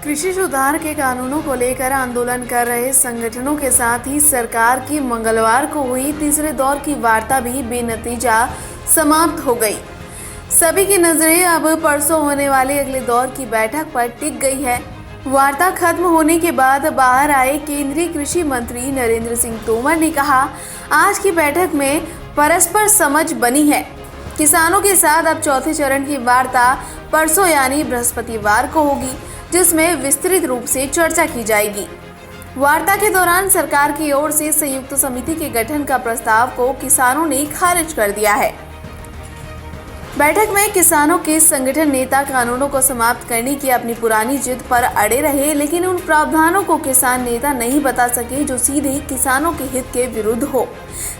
कृषि सुधार के कानूनों को लेकर आंदोलन कर रहे संगठनों के साथ ही सरकार की मंगलवार को हुई तीसरे दौर की वार्ता भी बेनतीजा समाप्त हो गई। सभी की नजरें अब परसों होने वाले अगले दौर की बैठक पर टिक गई है। वार्ता खत्म होने के बाद बाहर आए केंद्रीय कृषि मंत्री नरेंद्र सिंह तोमर ने कहा, आज की बैठक में परस्पर समझ बनी है। किसानों के साथ अब चौथे चरण की वार्ता परसों यानी बृहस्पतिवार को होगी, जिसमें विस्तृत रूप से चर्चा की जाएगी। वार्ता के दौरान सरकार की ओर से संयुक्त समिति के गठन का प्रस्ताव को किसानों ने खारिज कर दिया है। बैठक में किसानों के संगठन नेता कानूनों को समाप्त करने की अपनी पुरानी जिद पर अड़े रहे, लेकिन उन प्रावधानों को किसान नेता नहीं बता सके जो सीधे किसानों के हित के विरुद्ध हो।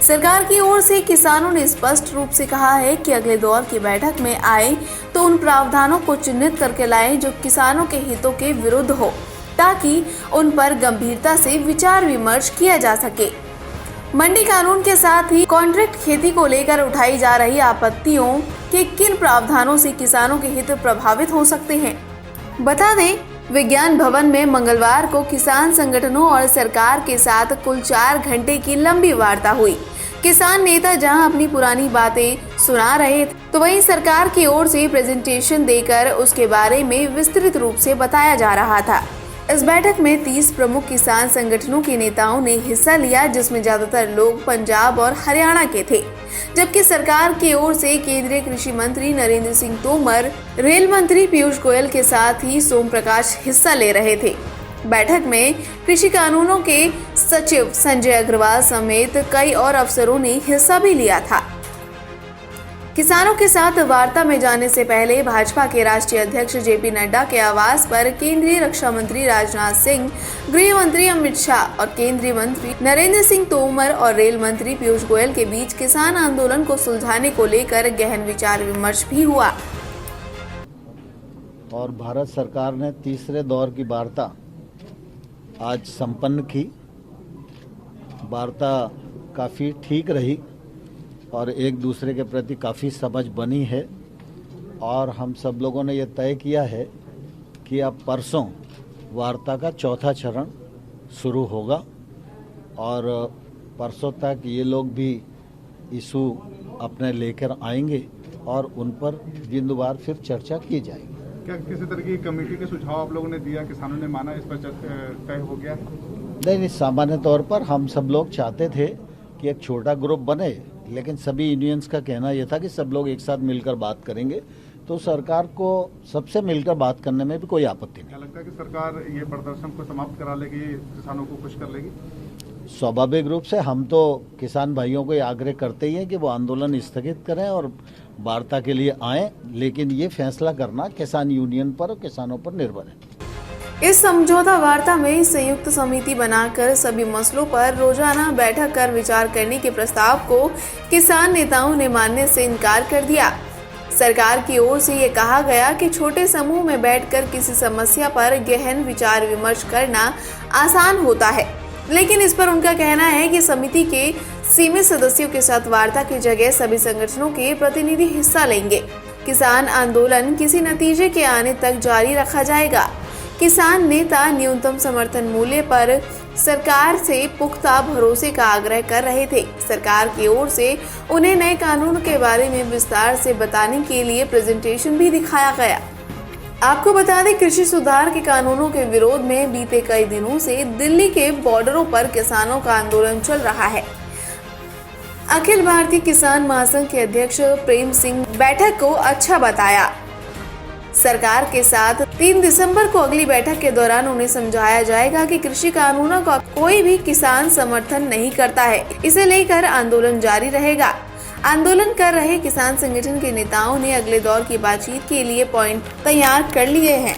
सरकार की ओर से किसानों ने स्पष्ट रूप से कहा है कि अगले दौर की बैठक में आए तो उन प्रावधानों को चिन्हित करके लाएं जो किसानों के हितों के विरुद्ध हो, ताकि उन पर गंभीरता से विचार विमर्श किया जा सके। मंडी कानून के साथ ही कॉन्ट्रैक्ट खेती को लेकर उठाई जा रही आपत्तियों के किन प्रावधानों से किसानों के हित प्रभावित हो सकते हैं। बता दें, विज्ञान भवन में मंगलवार को किसान संगठनों और सरकार के साथ कुल 4 घंटे की लंबी वार्ता हुई। किसान नेता जहां अपनी पुरानी बातें सुना रहे थे, तो वहीं सरकार की ओर से प्रेजेंटेशन देकर उसके बारे में विस्तृत रूप से बताया जा रहा था। इस बैठक में 30 प्रमुख किसान संगठनों के नेताओं ने हिस्सा लिया, जिसमें ज्यादातर लोग पंजाब और हरियाणा के थे, जबकि सरकार की ओर से केंद्रीय कृषि मंत्री नरेंद्र सिंह तोमर, रेल मंत्री पीयूष गोयल के साथ ही सोम प्रकाश हिस्सा ले रहे थे। बैठक में कृषि कानूनों के सचिव संजय अग्रवाल समेत कई और अफसरों ने हिस्सा भी लिया था। किसानों के साथ वार्ता में जाने से पहले भाजपा के राष्ट्रीय अध्यक्ष जेपी नड्डा के आवास पर केंद्रीय रक्षा मंत्री राजनाथ सिंह, गृह मंत्री अमित शाह और केंद्रीय मंत्री नरेंद्र सिंह तोमर और रेल मंत्री पीयूष गोयल के बीच किसान आंदोलन को सुलझाने को लेकर गहन विचार विमर्श भी हुआ। और भारत सरकार ने तीसरे दौर की वार्ता आज संपन्न की। वार्ता काफ़ी ठीक रही और एक दूसरे के प्रति काफ़ी समझ बनी है और हम सब लोगों ने ये तय किया है कि अब परसों वार्ता का चौथा चरण शुरू होगा और परसों तक ये लोग भी इशू अपने लेकर आएंगे और उन पर बिंदुवार फिर चर्चा की जाएगी। क्या किसी तरह की कमेटी के सुझाव आप लोगों ने दिया, किसानों ने माना, इस पर तय हो गया? नहीं, सामान्य तौर पर हम सब लोग चाहते थे कि एक छोटा ग्रुप बने, लेकिन सभी यूनियंस का कहना यह था कि सब लोग एक साथ मिलकर बात करेंगे, तो सरकार को सबसे मिलकर बात करने में भी कोई आपत्ति नहीं। क्या लगता है कि सरकार ये प्रदर्शन को समाप्त करा लेगी, किसानों को खुश कर लेगी? स्वाभाविक रूप से हम तो किसान भाइयों को ये आग्रह करते ही हैं कि वो आंदोलन स्थगित करें और वार्ता के लिए आएं, लेकिन ये फैसला करना किसान यूनियन पर और किसानों पर निर्भर है। इस समझौता वार्ता में संयुक्त समिति बनाकर सभी मसलों पर रोजाना बैठक कर विचार करने के प्रस्ताव को किसान नेताओं ने मानने से इनकार कर दिया। सरकार की ओर से ये कहा गया कि छोटे समूह में बैठकर किसी समस्या पर गहन विचार विमर्श करना आसान होता है, लेकिन इस पर उनका कहना है कि समिति के सीमित सदस्यों के साथ वार्ता की जगह सभी संगठनों के प्रतिनिधि हिस्सा लेंगे। किसान आंदोलन किसी नतीजे के आने तक जारी रखा जाएगा। किसान नेता न्यूनतम समर्थन मूल्य पर सरकार से पुख्ता भरोसे का आग्रह कर रहे थे। सरकार की ओर से उन्हें नए कानून के बारे में विस्तार से बताने के लिए प्रेजेंटेशन भी दिखाया गया। आपको बता दें, कृषि सुधार के कानूनों के विरोध में बीते कई दिनों से दिल्ली के बॉर्डरों पर किसानों का आंदोलन चल रहा है। अखिल भारतीय किसान महासंघ के अध्यक्ष प्रेम सिंह बैठक को अच्छा बताया। सरकार के साथ 3 दिसंबर को अगली बैठक के दौरान उन्हें समझाया जाएगा कि कृषि कानूनों का कोई भी किसान समर्थन नहीं करता है, इसे लेकर आंदोलन जारी रहेगा। आंदोलन कर रहे किसान संगठन के नेताओं ने अगले दौर की बातचीत के लिए पॉइंट तैयार कर लिए हैं।